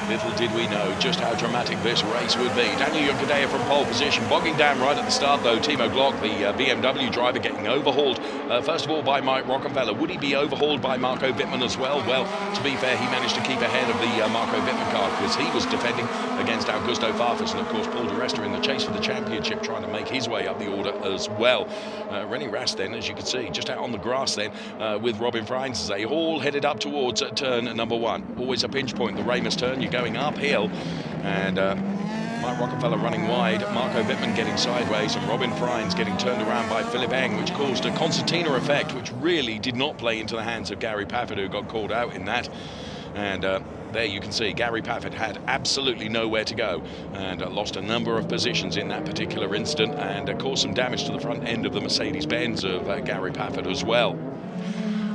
Little did we know just how dramatic this race would be. Daniel Juncadella from pole position, bogging down right at the start though. Timo Glock, the BMW driver, getting overhauled first of all by Mike Rockefeller. Would he be overhauled by Marco Wittmann as well? Well, to be fair, he managed to keep ahead of the Marco Wittmann car because he was defending against Augusto Farfus, and of course Paul di Resta in the chase for the championship, trying to make his way up the order as well. René Rast then, as you can see, just out on the grass then with Robin Freins as they all headed up towards turn number 1. Always a pinch point, the Ramus turn. You're going uphill, and Mike Rockefeller running wide, Marco Wittmann getting sideways, and Robin Freins getting turned around by Philipp Eng, which caused a concertina effect, which really did not play into the hands of Gary Paffett, who got called out in that. And there you can see Gary Paffett had absolutely nowhere to go and lost a number of positions in that particular incident, and caused some damage to the front end of the Mercedes-Benz of Gary Paffett as well.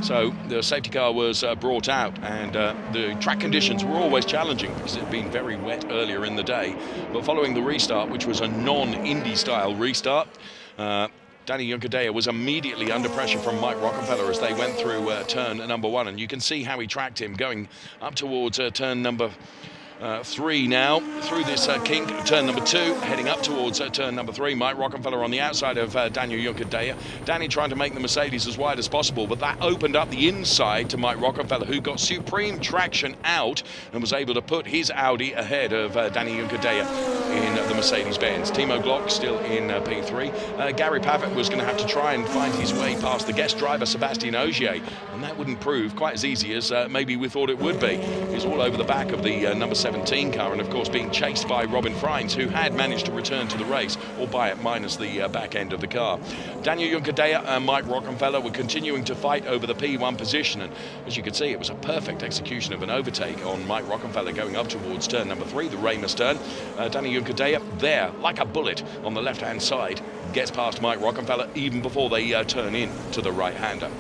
So the safety car was brought out, and the track conditions were always challenging because it had been very wet earlier in the day. But following the restart, which was a non-Indy style restart, Danny Juncadella was immediately under pressure from Mike Rockefeller as they went through turn number 1, and you can see how he tracked him going up towards turn number 3 now, through this kink, turn number 2, heading up towards turn number 3. Mike Rockefeller on the outside of Daniel Juncadella. Danny trying to make the Mercedes as wide as possible, but that opened up the inside to Mike Rockefeller, who got supreme traction out and was able to put his Audi ahead of Danny Juncadella in the Mercedes-Benz. Timo Glock still in P3. Gary Paffett was going to have to try and find his way past the guest driver, Sébastien Ogier, and that wouldn't prove quite as easy as maybe we thought it would be. He's all over the back of the number 17 car, and of course being chased by Robin Freins, who had managed to return to the race, albeit minus the back end of the car. Daniel Juncadella and Mike Rockefeller were continuing to fight over the P1 position, and as you can see, it was a perfect execution of an overtake on Mike Rockefeller going up towards turn number 3, the Ramus turn. Daniel Juncadella there, like a bullet on the left-hand side, gets past Mike Rockefeller even before they turn in to the right-hander.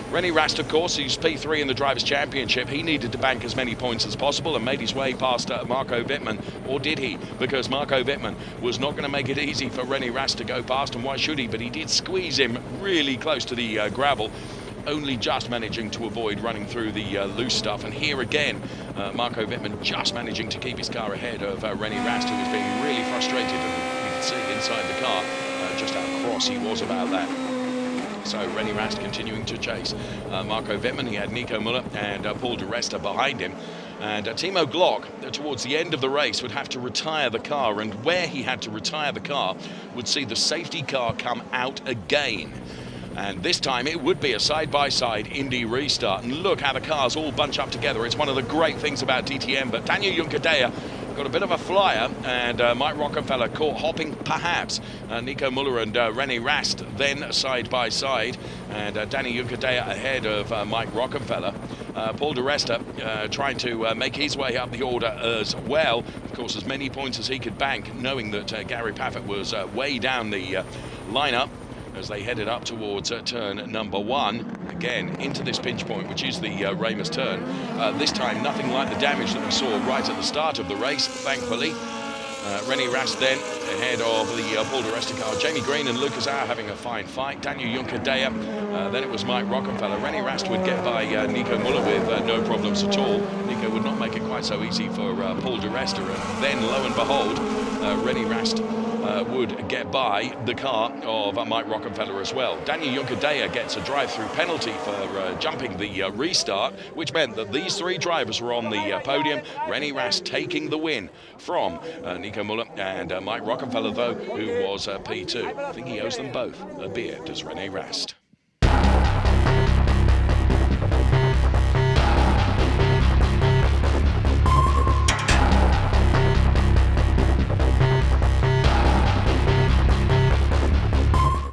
René Rast, of course, who's P3 in the Drivers' Championship, he needed to bank as many points as possible and made his way past Marco Wittmann, or did he? Because Marco Wittmann was not going to make it easy for René Rast to go past, and why should he? But he did squeeze him really close to the gravel, only just managing to avoid running through the loose stuff. And here again, Marco Wittmann just managing to keep his car ahead of René Rast, who was being really frustrated, and you can see inside the car just how cross he was about that. So René Rast continuing to chase Marco Wittmann. He had Nico Müller and Paul di Resta behind him. And Timo Glock, towards the end of the race, would have to retire the car. And where he had to retire the car would see the safety car come out again. And this time it would be a side-by-side Indy restart. And look how the cars all bunch up together. It's one of the great things about DTM. But Daniel Juncadella got a bit of a flyer, and Mike Rockefeller caught hopping perhaps Nico Müller and René Rast then side by side, and Danny Juncadella ahead of Mike Rockefeller. Paul di Resta trying to make his way up the order as well, of course as many points as he could bank, knowing that Gary Paffett was way down the lineup as they headed up towards turn number 1, again into this pinch point, which is the Ramus turn. This time nothing like the damage that we saw right at the start of the race, thankfully. René Rast then ahead of the Paul di Resta car. Jamie Green and Lucas Auer having a fine fight. Daniel Juncadella, then it was Mike Rockefeller. René Rast would get by Nico Müller with no problems at all. Nico would not make it quite so easy for Paul di Resta, and then lo and behold, René Rast would get by the car of Mike Rockefeller as well. Daniel Juncadella gets a drive-through penalty for jumping the restart, which meant that these 3 drivers were on the podium. René Rast taking the win from Nico Müller, and Mike Rockefeller, though, who was P2. I think he owes them both a beer, does René Rast.